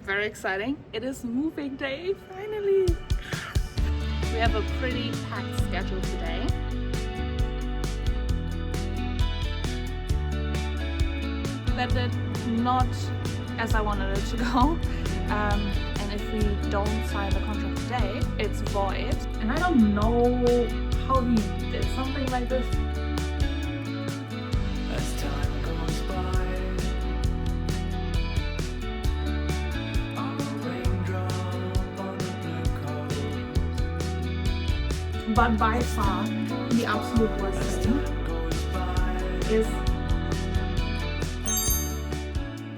very exciting. It is moving day, finally. We have a pretty packed schedule today. That did not as I wanted it to go. And if we don't sign the contract today, it's void. And I don't know how he did something like this. As time goes by, I'm a raindrop on the blue coast. But by far, the absolute worst thing Goes by, is...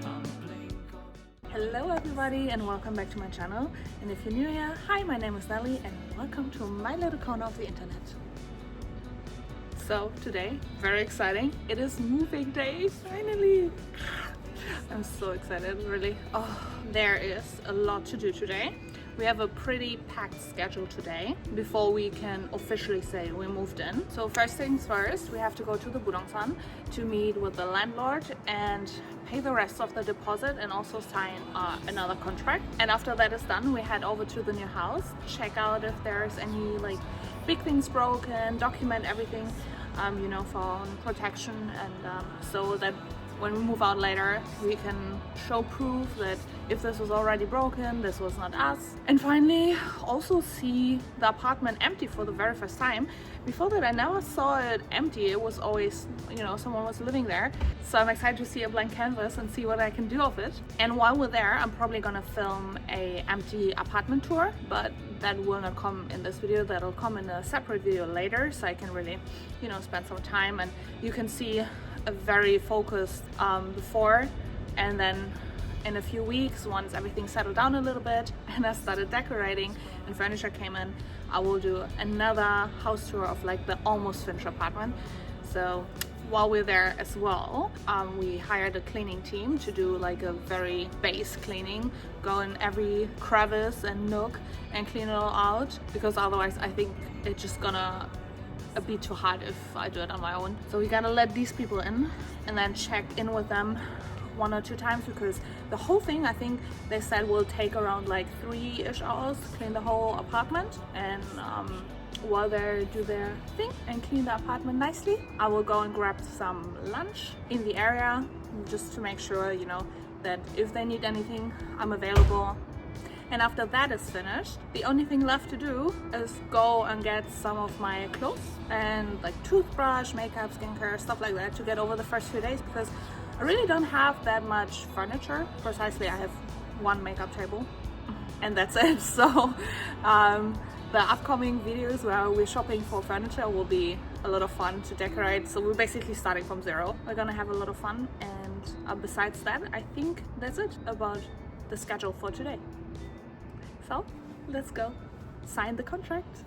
I'm a blink of Hello everybody and welcome back to my channel. And if you're new here, hi, my name is Nelly and welcome to my little corner of the internet. So today, very exciting, it is moving day, finally. I'm so excited, really. Oh, there is a lot to do today. We have a pretty packed schedule today before we can officially say we moved in. So first things first, we have to go to the Budongsan to meet with the landlord and pay the rest of the deposit and also sign another contract. And after that is done, we head over to the new house, check out if there's any like big things broken, document everything, you know, for protection, and so that when we move out later, we can show proof that if this was already broken, this was not us. And finally, also see the apartment empty for the very first time. Before that, I never saw it empty. It was always, you know, someone was living there. So I'm excited to see a blank canvas and see what I can do of it. And while we're there, I'm probably gonna film a empty apartment tour, but that will not come in this video. That'll come in a separate video later, so I can really, you know, spend some time and you can see a very focused before, and then in a few weeks, once everything settled down a little bit and I started decorating and furniture came in, I will do another house tour of like the almost finished apartment. So while we're there as well, we hired a cleaning team to do like a very base cleaning, go in every crevice and nook and clean it all out, because otherwise I think it's just gonna be too hard if I do it on my own. So we gotta let these people in and then check in with them 1 or 2 times, because the whole thing, I think they said, will take around like 3-ish hours to clean the whole apartment. And while they do their thing and clean the apartment nicely, I will go and grab some lunch in the area just to make sure, you know, that if they need anything, I'm available. And after that is finished, the only thing left to do is go and get some of my clothes and like toothbrush, makeup, skincare, stuff like that to get over the first few days, because I really don't have that much furniture. Precisely, I have 1 makeup table and that's it. So the upcoming videos where we're shopping for furniture will be a lot of fun to decorate. So we're basically starting from zero. We're gonna have a lot of fun, and besides that, I think that's it about the schedule for today. So let's go sign the contract.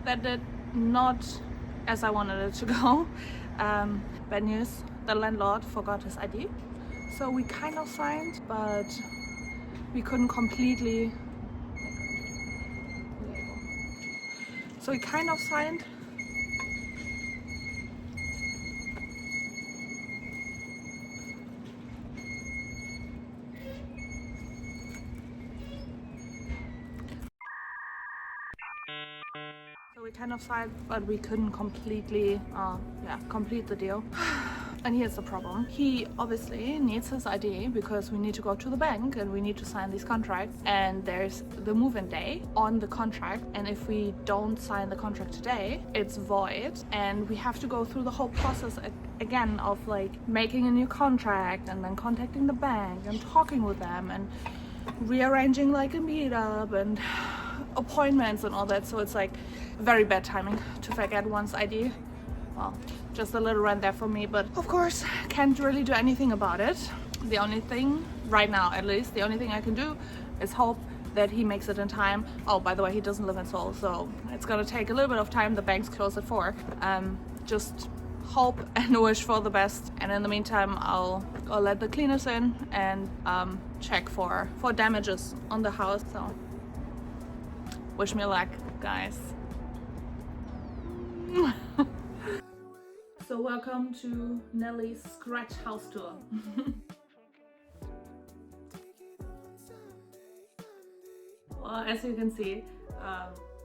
That did not as I wanted it to go. Bad news, the landlord forgot his ID. So we kind of signed, but we couldn't completely. So we kind of signed. So we kind of signed, but we couldn't completely, complete the deal. And here's the problem. He obviously needs his ID because we need to go to the bank and we need to sign this contract. And there's the move-in day on the contract. And if we don't sign the contract today, it's void. And we have to go through the whole process again of like making a new contract and then contacting the bank and talking with them and rearranging like a meetup and appointments and all that. So it's like very bad timing to forget one's ID. Well, just a little rant there for me, but of course can't really do anything about it. The only thing right now at least. The only thing I can do is hope that he makes it in time. Oh, by the way, he doesn't live in Seoul, so it's gonna take a little bit of time. The bank's closed at 4. Just hope and wish for the best, and in the meantime I'll let the cleaners in and check for damages on the house. So wish me luck, guys. So welcome to Nelly's scratch house tour. Well, as you can see,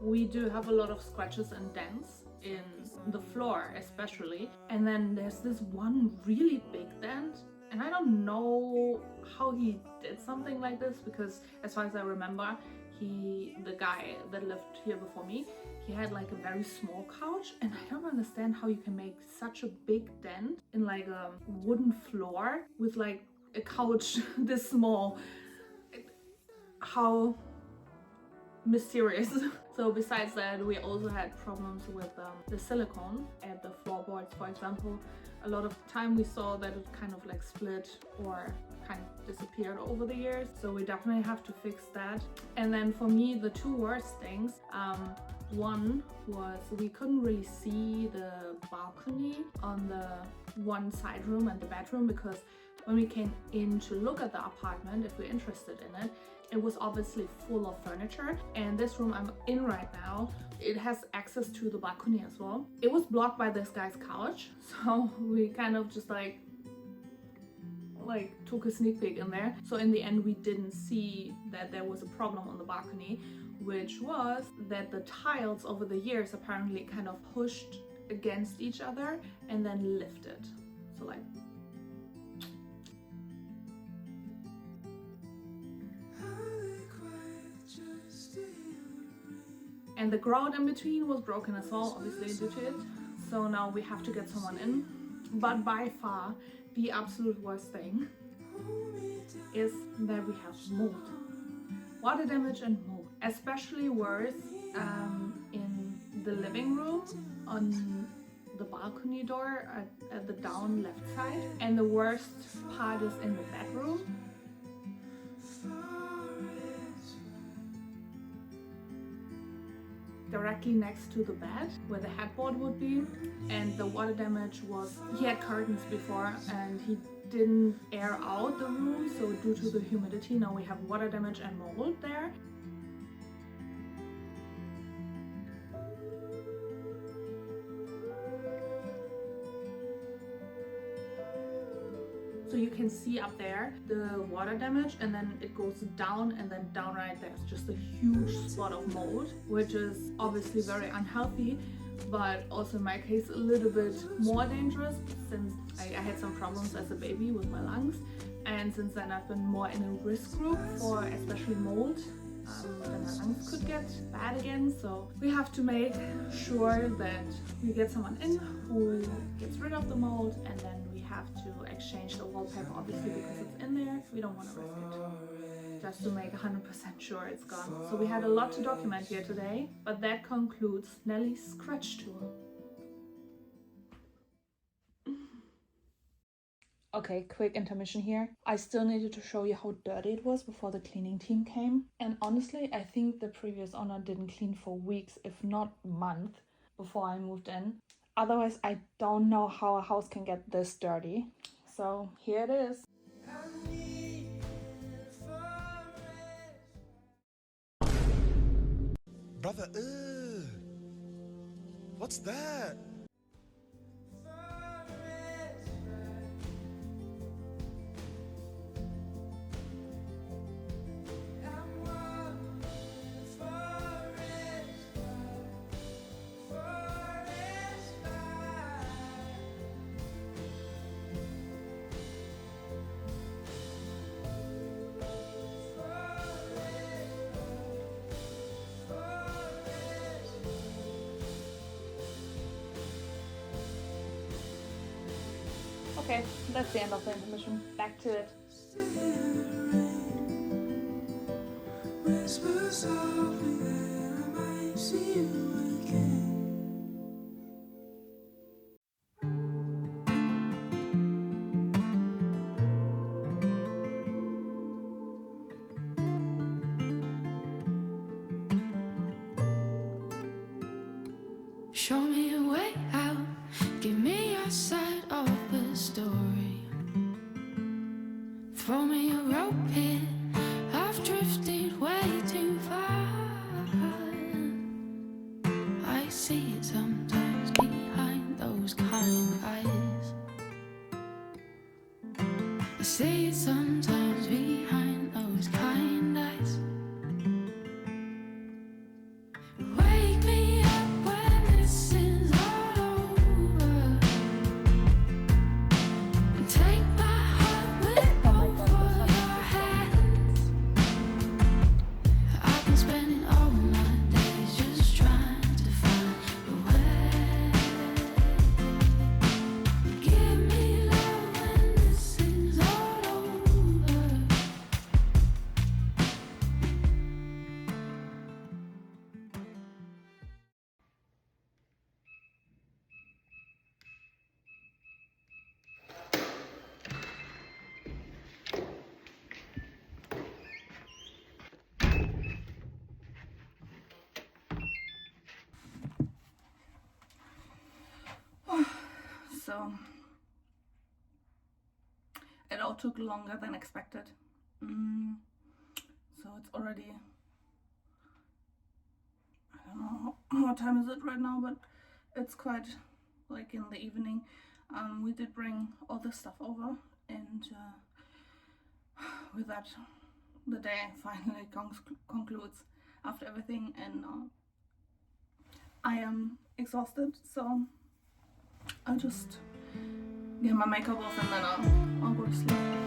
we do have a lot of scratches and dents in the floor especially, and then there's this one really big dent, and I don't know how he did something like this, because as far as I remember, the guy that lived here before me, he had like a very small couch, and I don't understand how you can make such a big dent in like a wooden floor with like a couch this small. How mysterious. So besides that, we also had problems with the silicone at the floorboards, for example. A lot of time we saw that it kind of like split or kind of disappeared over the years, so we definitely have to fix that. And then for me, the two worst things, one was we couldn't really see the balcony on the one side room and the bedroom, because when we came in to look at the apartment, if we're interested in it, it was obviously full of furniture. And this room I'm in right now, it has access to the balcony as well. It was blocked by this guy's couch, so we kind of just like took a sneak peek in there. So in the end, we didn't see that there was a problem on the balcony, which was that the tiles over the years apparently kind of pushed against each other and then lifted. So like, and the grout in between was broken as well, obviously due to it. So now we have to get someone in. But by far, the absolute worst thing is that we have mold. Water damage and mold. Especially worse in the living room, on the balcony door at the down left side. And the worst part is in the bedroom. Directly next to the bed where the headboard would be, and the water damage was, he had curtains before and he didn't air out the room, so due to the humidity now we have water damage and mold there. So you can see up there the water damage, and then it goes down, and then down right there's just a huge spot of mold, which is obviously very unhealthy, but also in my case a little bit more dangerous, since I had some problems as a baby with my lungs, and since then I've been more in a risk group for especially mold. Then my lungs could get bad again, so we have to make sure that we get someone in who gets rid of the mold, and then we have to exchange the wallpaper, obviously, because it's in there. We don't want to risk it, just to make 100% sure it's gone. So we had a lot to document here today, but that concludes Nelly's scratch tour. Okay, quick intermission here. I still needed to show you how dirty it was before the cleaning team came. And honestly, I think the previous owner didn't clean for weeks, if not months, before I moved in. Otherwise, I don't know how a house can get this dirty. So here it is. Brother, what's that? Okay, that's the end of the intermission. Back to it. Whisper softly that I might see you again. Show me a way out, give me your side of the story. Throw me a rope here, I've drifted way too far. I see it sometimes behind those kind eyes. I see it sometimes behind those kind eyes. Wake me up when this is all over, and take my heart with both of your hands. I've been spending all my days just trying to find a way. Give me love when this is all over. So it all took longer than expected. So it's already, I don't know what time is it right now, but it's quite like in the evening. We did bring all this stuff over, and with that the day finally concludes after everything, and I am exhausted, so I'll just get my makeup off and then I'll go to sleep.